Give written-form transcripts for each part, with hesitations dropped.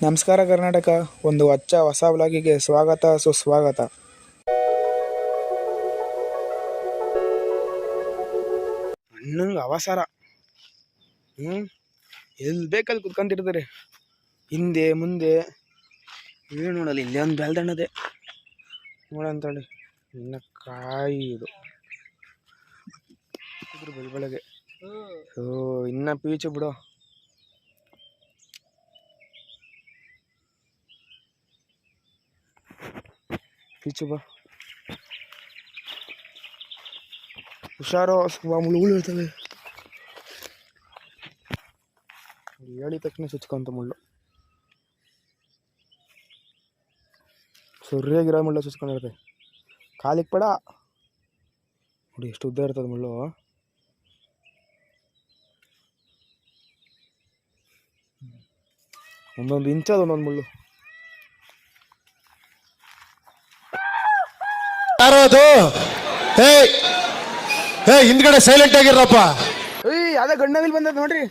ನಮಸ್ಕಾರ ಕರ್ನಾಟಕ, ಒಂದು ಹೊಸ ವ್ಲಾಗಿಗೆ ಸ್ವಾಗತ ಸುಸ್ವಾಗತ. ಅಣ್ಣಂಗೆ ಅವಸರ, ಎಲ್ಲಿ ಬೇಕಲ್ಲಿ ಕುತ್ಕೊಂತಿರ್ತಾರೆ, ಹಿಂದೆ ಮುಂದೆ. ಏನು ನೋಡಲ್ಲ, ಇಲ್ಲೇ ಒಂದು ಬೆಲ್ದಣ್ಣದೆ ನೋಡಂತೇಳಿ ಇನ್ನು ಕಾಯಿ ಇದು ಬೆಳಗ್ಗೆ. ಇನ್ನ ಪೀಚು ಬಿಡು. ಪೀಚು ಬಾ, ಹುಷಾರು, ಮುಳ್ಳುಗಳು ಇರ್ತವೆ. ಹೇಳಿದ ತಕ್ಷಣ ಸುಚ್ಕೊಂತ ಮುಳ್ಳು, ಸರಿಯಾಗಿರೋ ಮುಳ್ಳು ಸುಚ್ಕೊಂಡಿರ್ತದೆ. ಕಾಲಿಗೆ ಪಡ ನೋಡಿ, ಎಷ್ಟು ಉದ್ದ ಇರ್ತದೆ ಮುಳ್ಳು. ಒಂದೊಂದು ಇಂಚದ ಒಂದೊಂದು ಮುಳ್ಳು. ಯಾರದು? ಹಿಂದ್ಗಡೆ ಸೈಲೆಂಟ್ ಆಗಿರಪ್ಪ. ಅದೇ ಗಂಡವಿಲ್ ಬಂದದ ನೋಡ್ರಿ,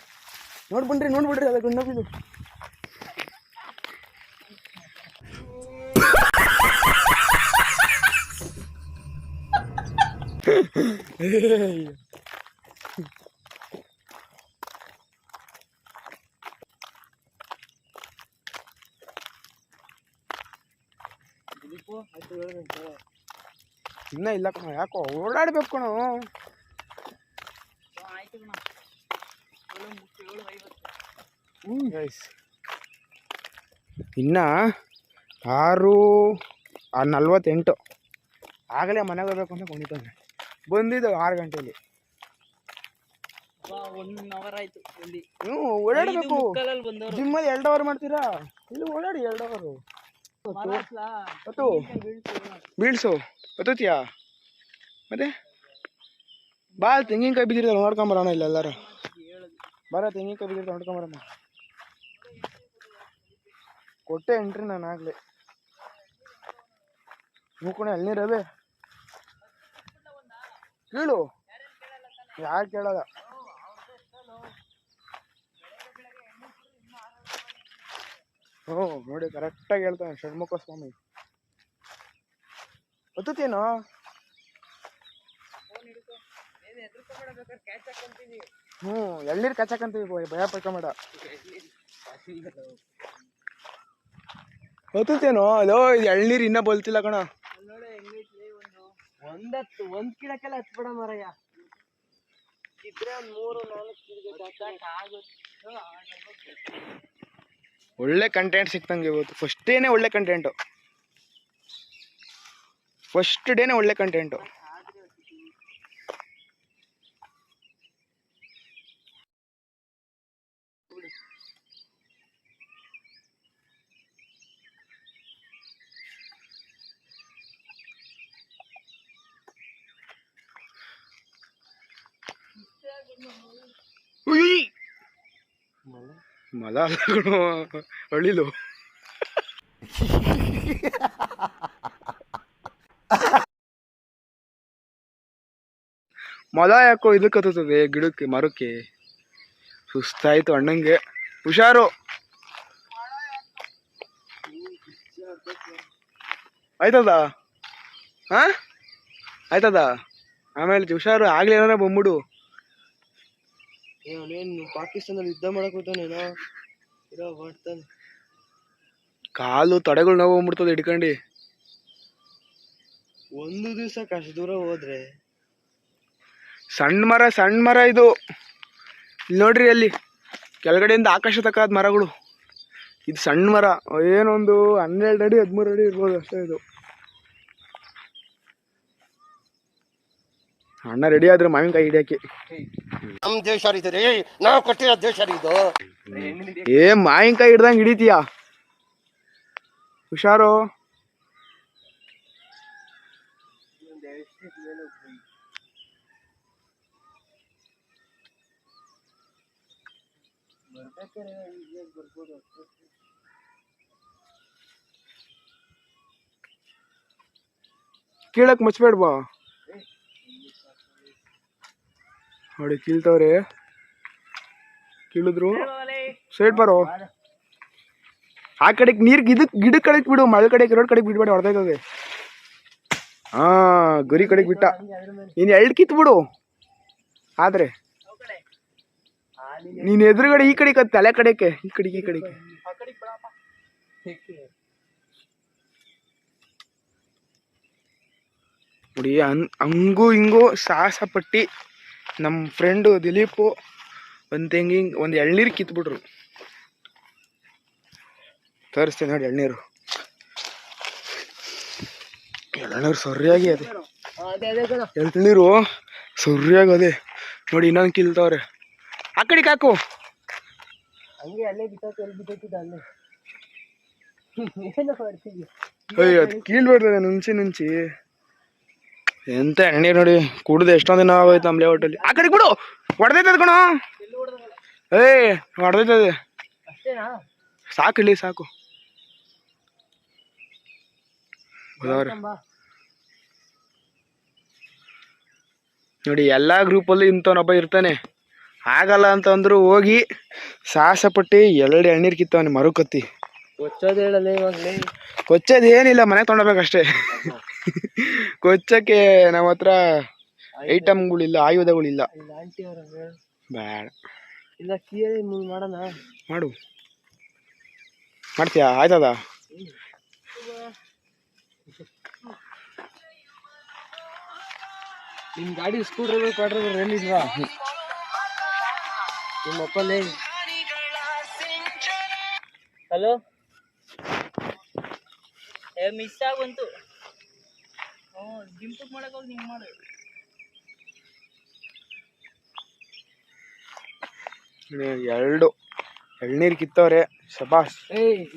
ನೋಡ್ಬಿಡ್ರಿ ಅದೇ ಗಂಡವಿಲು. ಇನ್ನ ಇಲ್ಲ ಕಣ, ಯಾಕೋ ಓಡಾಡ್ಬೇಕು ಕಣ. ಇನ್ನ 6:48 ಆಗಲೇ ಮನೆಗೆ ಹೋಗ್ಬೇಕು ಅಂತ ಕೊಂಡಿದ್ದಾನೆ. ಬಂದಿದ್ದು 6 ಗಂಟೆಯಲ್ಲಿ. ನೀವು ಓಡಾಡಬೇಕು. ಜಿಮ್ಮಲ್ಲಿ 2 ಅವರ್ ಮಾಡ್ತೀರಾ, ಇಲ್ಲಿ ಓಡಾಡಿ 2 ಅವರು. ಬೀಳ್ಸು ಬತ್ತತಿಯಾ ಮತ್ತೆ ಬಾ. ತೆಂಗಿನಕಾಯಿ ಬಿದ್ದಿರ್ತಾರೆ, ನೋಡ್ಕೊಂಬರೋಣ. ಇಲ್ಲ ಎಲ್ಲಾರು ಬರ, ತೆಂಗಿನಕಾಯಿ ಬಿದ್ದಿರ್ತಾರೆ, ನೋಡ್ಕೊಂಬರಮ್ಮ. ಕೊಟ್ಟೆ ಎಂಟ್ರಿ ನಾನು ಆಗ್ಲಿ. ಮೂಕೋಣ ಎಳ್ನೀರವೇ ಕೇಳು, ಯಾರು ಕೇಳಲ್ಲ. ನೋಡಿ ಕರೆಕ್ಟಾಗಿ ಹೇಳ್ತಾನೆ ಷಣ್ಮುಖ ಸ್ವಾಮಿ. ಗೊತ್ತೇನೋ, ಎಳ್ನೀರು ಕಚ್ಚಾಕಂತೀವಿ, ಭಯ ಪಡ್ಕೊಂಬೇಡ. ಗೊತ್ತೇನೋ ಅಲೋ, ಇದು ಎಳ್ನೀರು ಇನ್ನ ಬಲ್ತಿಲ್ಲ ಕಣ. ಒಂದ್ ಗಿಡಕ್ಕೆಲ್ಲ ಹಚ್ಬೇಡ ಮರಯ್ಯ, ಇದ್ರೆ 3-4 ಒಳ್ಳೆ ಕಂಟೆಂಟ್ ಸಿಕ್ತಂಗೆ ಇವತ್ತು. ಫಸ್ಟ್ ಡೇನೆ ಒಳ್ಳೆ ಕಂಟೆಂಟು. ಮಲ ಹಳ್ಳಿಲು ಮೊಲ ಯಾಕೋ ಇದಕ್ಕೆ ಹತ್ತುತ್ತದೆ, ಗಿಡಕ್ಕೆ, ಮರಕ್ಕೆ. ಸುಸ್ತಾಯ್ತು ಅಣ್ಣಂಗೆ. ಹುಷಾರು. ಆಯ್ತದ ಆಯ್ತದ ಆಮೇಲೆ ಹುಷಾರು. ಆಗ್ಲಿ ಏನಾರ ಬಂದ್ಬಿಡು. ಪಾಕಿಸ್ತಾನದಲ್ಲಿ ಯುದ್ಧ ಮಾಡಕ್ ಹೋಗ್ತಾನೇನೋ, ಮಾಡ್ತಾನೆ. ಕಾಲು ತೊಡೆಗಳು ನೋವು ಬಂದ್ಬಿಡ್ತದೆ ಹಿಡ್ಕಂಡು. ಒಂದು ದಿವ್ಸಕ್ಕೆ ಅಷ್ಟು ದೂರ ಹೋದ್ರೆ. ಸಣ್ಣ ಮರ ಇದು. ಇಲ್ಲಿ ನೋಡ್ರಿ, ಅಲ್ಲಿ ಕೆಳಗಡೆಯಿಂದ ಆಕಾಶ ತಕ್ಕಾದ ಮರಗಳು. ಇದು ಸಣ್ಣ ಮರ, ಏನೊಂದು 12 ಅಡಿ 13 ಅಡಿ ಇರ್ಬೋದು ಅಷ್ಟೇ. ಇದು ಅಣ್ಣ ರೆಡಿ ಆದ್ರೆ ಮಾವಿನಕಾಯಿ ಹಿಡಿಯಕ್ಕೆ. ನಮ್ ದೇಶ ರೀ, ನಾವು ಕೊಟ್ಟಿರೋ ದೇಶ ಇದು. ಮಾವಿನಕಾಯಿ ಹಿಡ್ದಂಗೆ ಹಿಡಿತೀಯ, ಹುಷಾರು. ಕೀಳಕ್ ಮಚ್ಬೇಡ್ಬಾ ನೋಡಿ, ಕೀಳ್ತವ್ರೆ. ಕೀಳಿದ್ರು ಸೈಡ್ ಬರೋ. ಆ ಕಡೆಗೆ ನೀರು ಗಿಡ ಕಡೆಗೆ ಬಿಡು, ಮಳೆ ಕಡೆಗೆ ರೋಡ್ ಕಡೆಗೆ ಬಿಡ್ಬೇಡ, ಹೊಡೆದೈತದೆ. ಹಾ ಗರಿ ಕಡೆಗೆ ಬಿಟ್ಟ. ನೀನು ಎಳ್ಳು ಕಿತ್ತು ಬಿಡು. ಆದ್ರೆ ನೀನ್ ಎದುರುಗಡೆ ಈ ಕಡೆ ತಲೆ ಕಡೆಗೆ, ಈ ಕಡೆಗೆ ನೋಡಿ. ಹಂಗೂ ಹಿಂಗೂ ಸಾಹಸ ಪಟ್ಟಿ ನಮ್ಮ ಫ್ರೆಂಡು ದಿಲೀಪು ಒಂದು ಎಳ್ನೀರು ಕಿತ್ಬಿಟ್ರು. ತೋರಿಸ್ತೇನೆ ನೋಡಿ ಎಳ್ನೀರು ಸರಿಯಾಗಿ ಅದೇ ಎಳ್ನೀರು ಸರಿಯಾಗಿ ಅದೇ ನೋಡಿ. ಇನ್ನೊಂದು ಕಿಲ್ತವ್ರೆ. ಆ ಕಡೆಗೆ ಹಾಕು. ಅಯ್ಯೋ ಅದು ಕೀಳ್ಬಾರ್ದ ನುಂಚಿ ಎಂತ ಎಳ್ನೀರು ನೋಡಿ. ಕುಡ್ದು ಎಷ್ಟೊಂದು ದಿನ ಆಗೋಯ್ತು ನಮ್ಮ ಲೇಔಟಲ್ಲಿ. ಆ ಕಡೆಗೆ ಬಿಡು, ಹೊಡೆದೈತದ ಕಣೋ. ಹೊಡೆದೈತದೆ. ಸಾಕು ಇಲ್ಲಿ ಸಾಕು. ನೋಡಿ ಎಲ್ಲಾ ಗ್ರೂಪಲ್ಲಿ ಇಂಥವನೊಬ್ಬ ಇರ್ತಾನೆ. ಆಗಲ್ಲ ಅಂತಂದ್ರು ಹೋಗಿ ಸಾಹಸ ಪಟ್ಟಿ 2 ಎಳ್ನೀರು ಕಿತ್ತವನಿ ಮರುಕತ್ತಿ. ಕೊಚ್ಚೋದು ಏನಿಲ್ಲ, ಮನೆಗೆ ತೊಗೊಂಡೋಗ್ಬೇಕಷ್ಟೇ. ಕೊಚ್ಚಕ್ಕೆ ನಮ್ಮ ಹತ್ರ ಐಟಮ್ಗಳಿಲ್ಲ, ಆಯುಧಗಳಿಲ್ಲ. ಬೇಡ ಮಾಡು. ಮಾಡ್ತೀಯಾ? ಆಯ್ತದ. ನಿಮ್ ಗಾಡಿ ಸ್ಕೂಲ್ ಡ್ರೈವರ್ ಕ್ವಾಡ್ರೈವರ್ ಏನಿಲ್ವಾ ನಿಮ್ಮ ಅಪ್ಪಲ್ಲಿ? Hello, miss ಆಗಂತು. ಜಿಂಪಕ್ ಮಾಡಕ್ ಹೋಗಿ ನಿಂಗೆ ಮಾಡು. ಎಳ್ನೀರು ಕಿತ್ತವ್ರೆ. ಶಬಾಸ್.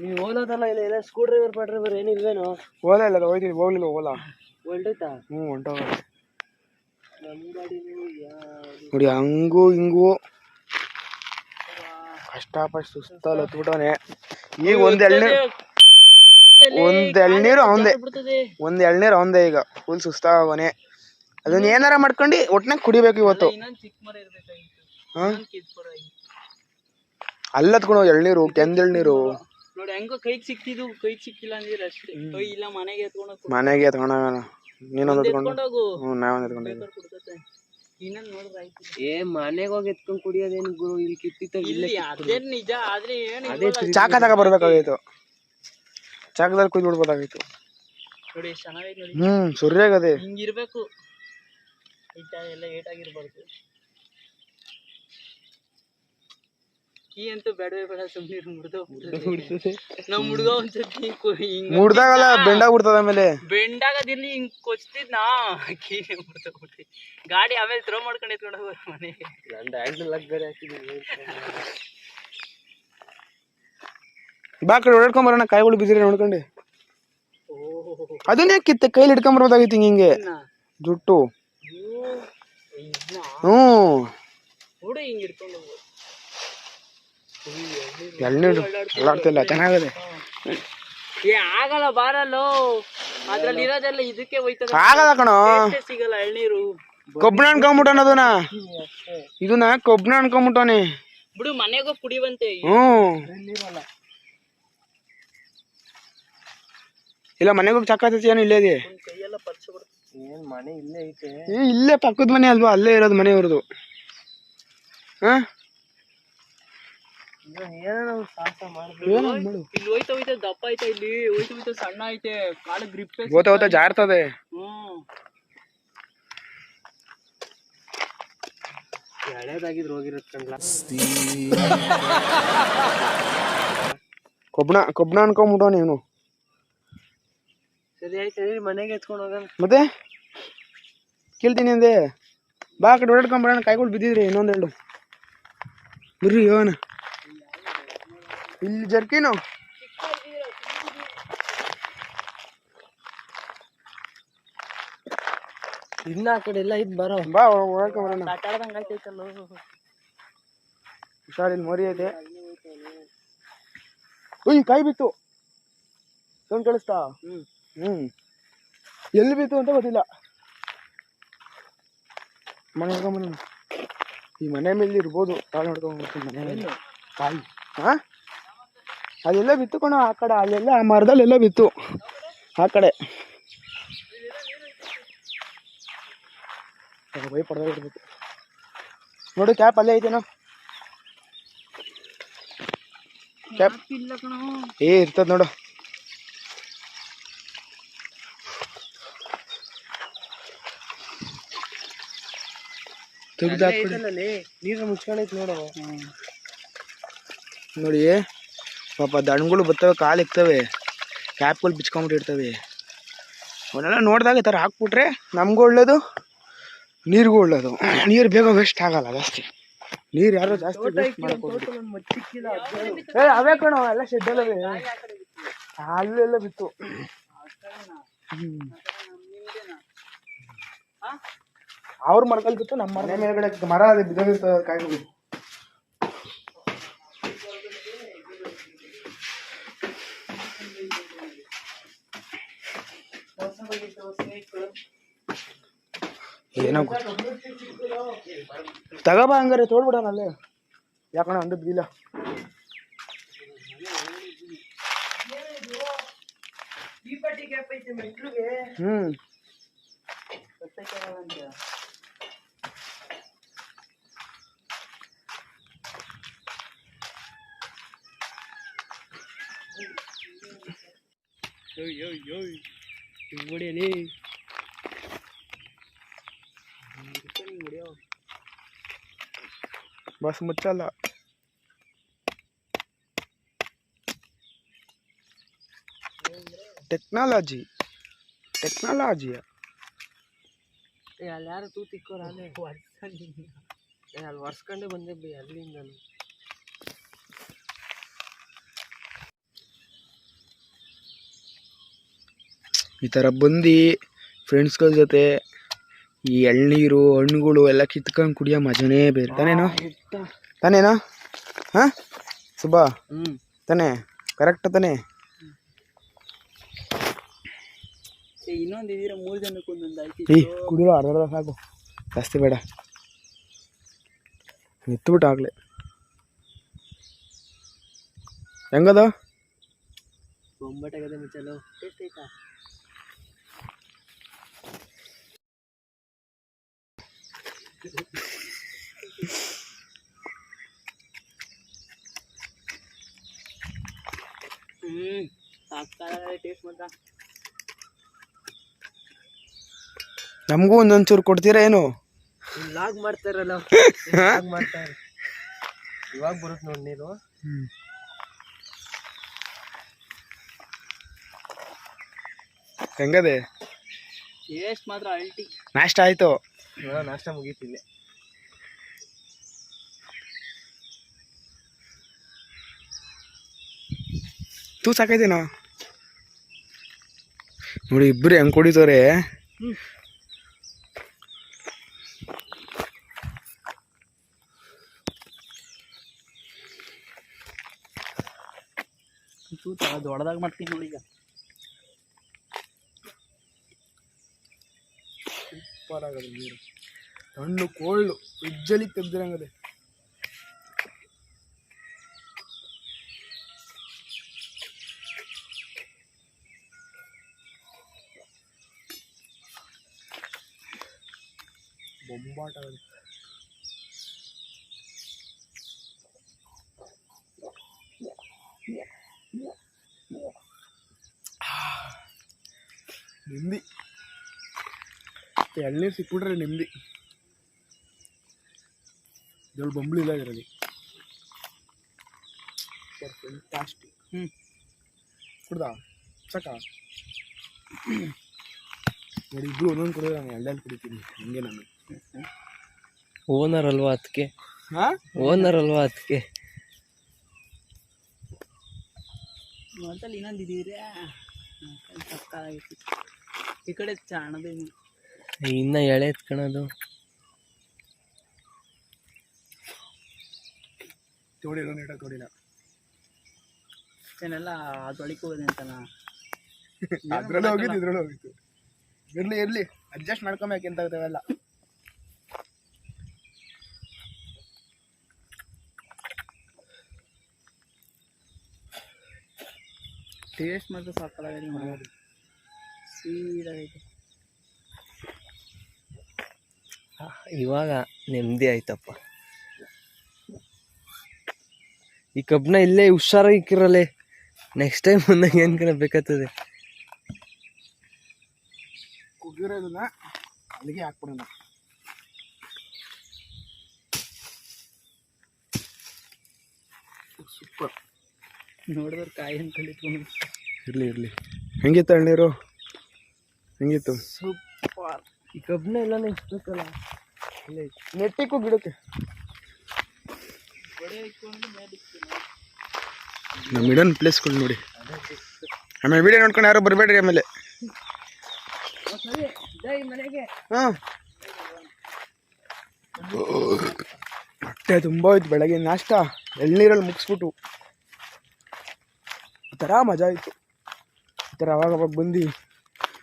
ನೀವು ಓಲೋದಲ್ಲ ಇಲ್ಲ ಸ್ಕೂಲ್ ಡ್ರೈವರ್ ಕ್ವಾಡ್ರೈವರ್ ಏನಿಲ್ವೇನು? ಓಲಾ ಇಲ್ಲ, ಹೋಗ್ಲಿಲ್ಲ. ಓಲಾ ಹೊಲ್ಟೈತಾ? ಹೊಂಟೋಗ. ನಮ್ಮ ಗಾಡಿ ನೋಡಿ ಹಂಗೂ ಹಿಂಗೂ ಕಷ್ಟಪಟ್ಟು ಸುಸ್ತಲ್ಲ ಹತ್ಬಿಟ್ಟವನೆ. ಈಗ ಒಂದ್ ಎಳ್ನೀರು ಅವಂದೇ ಈಗ ಫುಲ್ ಸುಸ್ತಾಗವನೆ. ಅದನ್ನ ಏನಾರ ಮಾಡ್ಕೊಂಡು ಒಟ್ನಾಗ ಕುಡಿಬೇಕು ಇವತ್ತು. ಅಲ್ಲತ್ಕೊಂಡು ಎಳ್ನೀರು, ಕೆಂದೆಳ್ನೀರು ನೋಡಿ ಹೆಂಗೋ ಕೈಗೆ ಸಿಕ್ತಿದ್ದು. ಕೈಗೆ ಸಿಕ್ಕಿಲ್ಲ ಅಂದ್ರೆ ಅಷ್ಟೇ. ಇಲ್ಲ ಮನೆಗೆ ಎತ್ಕೊಂಡು ನೀನೊಂದು ಎತ್ಕೊಂಡು ನಾವೊಂದು ಎತ್ಕೊಂಡು ಮನೆಗೆ ಹೋಗಿ ಎತ್ಕೊಂಡ್ ಕುಡಿಯೋದೇನು ಗುರು? ಇಲ್ಲಿ ಕಿತ್ತಿತ್ತು. ನಿಜ, ಆದ್ರೆ ಚಾಕ ತಗ ಬರ್ಬೇಕಾಗಿತ್ತು. ಚಾಕದಲ್ಲಿ ಕುಯ್ದು ಬಿಡ್ಬೋದಾಗಿತ್ತು. ನೋಡಿ ಚೆನ್ನಾಗೈತೆ ನೋಡಿ. ಸುರ್ಯಾಗದೆ ಹಿಂಗಿರ್ಬೇಕು. ಎಲ್ಲ ಏಟಾಗಿರ್ಬಾರ್ದು. ಕೀ ಅಂತೂ ಬೇಡವೇ ಬೇಡ, ಸುಮ್ಮನೆ ಮುಡ್ದೋಗ್ಬಿಡ್ತದೆ. ನಮ್ ಹುಡ್ಗ ಒಂದ್ಸತಿ ಮುಡ್ದಾಗಲ್ಲ, ಬೆಂಡಾಗ್ಬಿಡ್ತದ. ಆಮೇಲೆ ಬೆಂಡಾಗದಿರ್ಲಿ ಹಿಂಗ್ ಕೊಚ್ತಿದ್ನಾ, ಕೀನೇ ಮುಡ್ದೋಗ್ಬಿಟ್ಟಿ. ಗಾಡಿ ಆಮೇಲೆ ಥ್ರೋ ಮಾಡ್ಕೊಂಡು ಎತ್ಕೊಂಡು ಹೋಗೋರು ಮನೆಗೆ. ಹ್ಯಾಂಡಲ್ ಲಾಕ್ ಬೇರೆ ಹಾಕಿದೀನಿ. ಬಾ ಕಡೆ ಓಡಾಡ್ಕೊಂಡ್ ಬರೋಣ, ಕಾಯಿಗಳು ಬಿದ್ದಿರ ನೋಡ್ಕೊಂಡು. ಅದನ್ನೇ ಕಿತ್ತ ಕೈಲಿ ಹಿಡ್ಕೊಂಬರ್ಬೋದಾಗಿತ್ತು ಹಿಂಗೆ ಜುಟ್ಟು. ನೋಡು ಹಿಂಗ್ ಹಿಡ್ಕೊಂಡು ಎಳ್ನೀರು ಅಲ್ಲಾಡ್ತಿಲ್ಲ, ಚೆನ್ನಾಗದೆ. ಆಗಲ್ಲ ಬಾರಲ್ಲೋ, ಅದ್ರಲ್ಲಿ ಇರೋದೆಲ್ಲ ಇದಕ್ಕೆ ಹೋಯ್ತದ. ಆಗಲ್ಲ ಕಣೋ, ಸಿಗಲ್ಲ ಎಳ್ನೀರು. ಕೊಬ್ಬನ ಅನ್ಕೊಂಬಿಟ್ಟವನ ಇದನ್ನ ಕೊಬ್ಬನ ಅನ್ಕೊಂಬಿಟ್ಟವನೆ. ಬಿಡು, ಮನೆಗೋ ಕುಡಿವಂತೆ. ಇಲ್ಲ ಮನೆಗೆ ಹೋಗಿ ಚಾಕತಿ ಏನು ಇಲ್ಲೇ ಇದೆ. ಕೈಯೆಲ್ಲ ಪರ್ಚ ಏನ್ ಮನೆ ಇಲ್ಲೇ ಐತೆ. ಇಲ್ಲೇ ಪಕ್ಕದ ಮನೆ ಅಲ್ವಾ, ಅಲ್ಲೇ ಇರೋದು ಮನೆ ಇವ್ರದು. ಇಲ್ಲಿ ಹೋಯ್ತಾ ದಪ್ಪ ಐತೆ, ಇಲ್ಲಿ ಹೋಯ್ತಾ ಸಣ್ಣ ಐತೆ. ಕಾಲ ಗ್ರಿಪ್ ಹೋಗ್ತಾ ಜಾರ್ತದೆ. ಹಳೇದಾಗಿದ್ರು ಹೋಗಿರತ್ತಲ್ಲ. ಕೊಬ್ಬನ ಅನ್ಕೊಂಬಿಟ್ಟವ ನೀನು. ಸರಿ ಆಯ್ತು, ಮನೆಗೆ ಎತ್ಕೊಂಡು ಹೋಗೋಣ. ಮತ್ತೆ ಕೇಳ್ತೀನಿ ಅಂದೆ. ಬಾ ಕಡೆ ಓಡಾಡ್ಕೊಂಬರೋಣ, ಕಾಯಿಗಳು ಬಿದ್ದಿದ್ರಿ ಇನ್ನೊಂದೆರಡು. ಬರ್ರಿ ಯೋನ ಇಲ್ಲಿ ಜರ್ಕಿನು. ಇನ್ನ ಆ ಕಡೆ ಎಲ್ಲ ಇದ್ ಬರೋ. ಬಾ ಓಡಾಡ್ಕೊಂಬರೋಣ. ಆಯ್ತೈತಲ್ಲ. ಹುಷಾರಿಲ್ಲಿ ಮರಿ ಐತೆ. ಕಾಯಿ ಬಿತ್ತು, ಸೌಂಡ್ ಕೇಳಿಸ್ತಾ? ಎಲ್ಲಿ ಬಿತ್ತು ಅಂತ ಗೊತ್ತಿಲ್ಲ. ಮನೆ ನೋಡ್ಕೊಂಬರೋಣ. ಈ ಮನೆ ಮೇಲೆ ಇರ್ಬೋದು. ತಾಳು ನೋಡ್ಕೊಂಡ್ಬಿಡ್ತೀನಿ ಮನೆ ಕಾಯಿ. ಅದೆಲ್ಲ ಬಿತ್ತು ಕಣ ಆ ಕಡೆ, ಅಲ್ಲೆಲ್ಲ ಆ ಮರದಲ್ಲೆಲ್ಲ ಬಿತ್ತು ಆ ಕಡೆ. ಬೈ ಪಡೆದಿರ್ಬೇಕು ನೋಡು, ಕ್ಯಾಪ್ ಅಲ್ಲೇ ಐತೇನೋ. ಕ್ಯಾಪ್ ಇಲ್ಲ ಕಣ. ಇರ್ತದ ನೋಡು. ನೀರು ಮುಚ್ಕೊಂಡೈತಿ ನೋಡು. ನೋಡಿ ಪಾಪ ದಣ್ಗಳು ಬರ್ತವೆ, ಕಾಲು ಇಕ್ತವೆ, ಕ್ಯಾಪ್ಗಳು ಬಿಚ್ಕೊಂಡ್ಬಿಟ್ಟಿರ್ತವೆ. ಅವನ್ನೆಲ್ಲ ನೋಡಿದಾಗ ಈ ಥರ ಹಾಕ್ಬಿಟ್ರೆ ನಮಗೂ ಒಳ್ಳೇದು, ನೀರಿಗೂ ಒಳ್ಳೇದು. ನೀರು ಬೇಗ ವೇಸ್ಟ್ ಆಗಲ್ಲ ಜಾಸ್ತಿ. ನೀರು ಯಾರೋ ಜಾಸ್ತಿ ಅವೇ ಕಣೋ ಎಲ್ಲ ಶೆಡ್ಡಲ್ಲವೇ, ಅಲ್ಲೆಲ್ಲ ಬಿತ್ತು. ಅವ್ರ ಮರದಲ್ಲಿ ಬಿತ್ತು, ನಮ್ಮ ಮನೆ ಮೇಲ್ಗಡೆ ಮರ ಅದು ಬಿದ್ದೋಗಿರ್ತದೆ ಕಾಯಿಗಳು. ಏನೋ ತಗೋಬಾ ಹಂಗಾರೆ, ತೋಡ್ಬಿಡೋಣ ಅಲ್ಲೇ. ಯಾಕಣ ಅಂದದ್ದಿಲ್ಲ. ಹ್ಮ್ ಹೊಡಿಯಲಿ. ಬಸ್ ಮುಚ್ಚಲ್ಲ. ಟೆಕ್ನಾಲಜಿ ಅಲ್ಲಿ ಯಾರು ತೂತಿಕ್ಕೋರ ಅಲ್ಲಿ ಒರ್ಸ್ಕೊಂಡೆ ಬಂದೆ ಅಲ್ಲಿಂದ. ಈ ಥರ ಬಂದು ಫ್ರೆಂಡ್ಸ್ಗಳ ಜೊತೆ ಈ ಎಳ್ನೀರು ಹಣ್ಣುಗಳು ಎಲ್ಲ ಕಿತ್ಕೊಂಡು ಕುಡಿಯೋ ಮಜನೇ ಬೇರೆ ತಾನೇನೋ. ಹಾಂ ಸುಬ್ಬಾ ತಾನೇ, ಕರೆಕ್ಟ್ ತಾನೇ. ಇನ್ನೊಂದು ಇದೀರ 3 ಜನಕ್ಕೆ ಒಂದೊಂದು ಆಯ್ತು. ಕುಡಿಯೋ ಅರ್ಧ ಸಾಕು, ಜಾಸ್ತಿ ಬೇಡ. ಎತ್ಬಿಟ್ಟು ಆಗ್ಲಿ ಹೆಂಗದ ಬೊಂಬಾಟಾಗದ ಮಿಚ್ಚಲು. ಟೇಸ್ಟ್ ಆಯ್ತಾ? ಸಾಕಾಗಲ್ಲ ಟೇಸ್ಟ್ ಮಾತ್ರ. ನಮಗೂ ಒಂದೊಂಚೂರು ಕೊಡ್ತೀರಾ ಏನು? ಲಾಗ್ ಮಾಡ್ತಾರಲ್ಲ ಮಾಡ್ತಾರೆ. ಇವಾಗ ಬರುತ್ತೆ ನೋಡಿ ನೀರು. ಹೆಂಗದೆ ಟೇಸ್ಟ್ ಮಾತ್ರ ಅಲ್ಟಿ. ನಾಷ್ಟ ಆಯ್ತು? ನಾಷ್ಟ ಮುಗೀತಿಲ್ಲ. ತೂ ಸಾಕೈತೇನೋ ನೋಡಿ, ಇಬ್ಬರು ಹೆಂಗ್ ಕುಡಿತವ್ರೆ. ದೊಡ್ಡದಾಗ ಮಾಡ್ತೀನಿ ನೋಡಿ. ಈಗ ಸೂಪರ್ ಆಗದೆ ನೀರು, ಹಣ್ಣು ಕೋಲ್ಡು ಫ್ರಿಜ್ಜಲ್ಲಿ ತೆಗ್ದಿರಂಗದೆ. ಬೊಂಬಾಟ ಆಗದೆ. ನೆಮ್ಮದಿ, ಎಳ್ನೀರು ಸಿಕ್ಬಿಟ್ರೆ ನೆಮ್ಮದಿ. ಇದ್ರಲ್ಲಿ ಬೊಂಬಳು ಇಲ್ಲ ಇರೋದು. ಫ್ಯಾಂಟಾಸ್ಟಿಕ್. ಕುಡ್ದ ಸಾಕ ನೋಡಿ, ಇಬ್ರು ಒಂದೊಂದು ಕುಡಿದ್ರೆ ನಾನು ಎರಡೆರಡು ಕುಡಿತೀನಿ ಹಂಗೆ. ನಾನು ಓನರ್ ಅಲ್ವಾ ಅದಕ್ಕೆ. ಹಾಂ ಓನರ್ ಅಲ್ವಾ ಅದಕ್ಕೆ. ಮೊದಲು ಇನ್ನೊಂದು ಇದೀರಾ ಸಕ್ಕಾಗಿತ್ತು. ಈ ಕಡೆ ಚಾಣದೇನು ಇನ್ನ ಎಳೆ ಎತ್ಕೊಳೋದು. ತೋಡಿಲ್ಲ ನೀಟ ತೋಡಿಲ್ಲ ಏನೆಲ್ಲ ತೊಳಿಕ್ ಹೋಗೋದೆ ಅಂತಲ್ಲ. ಅದ್ರಲ್ಲೇ ಹೋಗಿದ್ದು ಇದ್ರಲ್ಲೇ ಹೋಗಿತ್ತು. ಇರ್ಲಿ ಇರ್ಲಿ, ಅಡ್ಜಸ್ಟ್ ಮಾಡ್ಕೊಬೇಕೆಂತ ಅವೆಲ್ಲ. ಟೇಸ್ಟ್ ಮಾತ್ರ ಸಾಕಾಗೈತೆ ಸೀದಾಗೈತೆ. ಇವಾಗ ನೆಮ್ಮದಿ ಆಯ್ತಪ್ಪ. ಈ ಕಬ್ಬನ್ನ ಇಲ್ಲೇ ಹುಷಾರಾಗಿ ಇಕ್ಕಿರಲ್ಲೇ, ನೆಕ್ಸ್ಟ್ ಟೈಮ್ ಬಂದಾಗ ಏನ್ ಬೇಕಾಗ್ತದೆ. ಕುಗ್ಗಿರೋದನ್ನ ಅಲ್ಲಿಗೆ ಹಾಕ್ಬಿಡೋಣ. ಸೂಪರ್. ನೋಡಿದ್ರೆ ಕಾಯಿ ಅನ್ಕೊಂಡು ಇಟ್ಕೊಂಡು ಇರ್ಲಿ ಹೆಂಗಿತ್ತು ಎಳ್ನೀರು? ಹೆಂಗಿತ್ತು? ಸೂಪರ್. ಈ ಕಬ್ಬನ್ನ ಎಲ್ಲ ಇಷ್ಟಕ್ಕಲ್ಲ ನೆಟ್ಟಿಕ್ಕೂ ಗಿಡಕ್ಕೆ ನಮ್ಮ ಇಡನ್ ಪ್ಲೇಸ್ಗಳು ನೋಡಿ. ಆಮೇಲೆ ವಿಡಿಯೋ ನೋಡ್ಕೊಂಡು ಯಾರು ಬರಬೇಡ್ರಿ. ಆಮೇಲೆ ಹಾಂ ಹೊಟ್ಟೆ ತುಂಬ ಆಯ್ತು. ಬೆಳಗ್ಗೆ ನಾಷ್ಟ ಎಳ್ನೀರಲ್ಲಿ ಮುಗಿಸ್ಬಿಟ್ಟು ಈ ಥರ ಮಜಾ ಆಯಿತು. ಈ ಥರ ಅವಾಗ ಬಂದು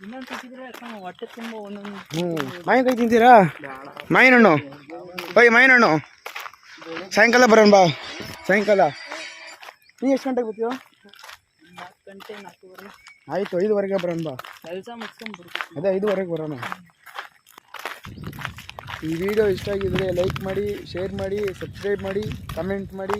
ಇನ್ನೊಂದು ಸಿಕ್ಕಿದ್ರೆ ಹೊಟ್ಟೆ ತುಂಬ ಒಂದೊಂದು. ಮಾವಿನಕಾಯಿ ತಿಂತೀರಾ? ಮಾವಿನ ಹಣ್ಣು ಮಾವಿನ ಹಣ್ಣು ಸಾಯಂಕಾಲ ಬರೋಣ ಬಾ. ಸಾಯಂಕಾಲ ನೀ ಎಷ್ಟು ಗಂಟೆಗೆ ಬರ್ತೀವ? 4 ಗಂಟೆ 4:15. ಆಯಿತು, 5:15 ಬರೋಣ ಬಾ. ಕೆಲಸ ಮುಗಿಸ್ಕೊಂಡು ಬರ್ತೀವಿ. ಅದೇ 5:15 ಬರೋಣ. ಈ ವಿಡಿಯೋ ಇಷ್ಟ ಆಗಿದ್ರೆ ಲೈಕ್ ಮಾಡಿ, ಶೇರ್ ಮಾಡಿ, ಸಬ್ಸ್ಕ್ರೈಬ್ ಮಾಡಿ, ಕಮೆಂಟ್ ಮಾಡಿ.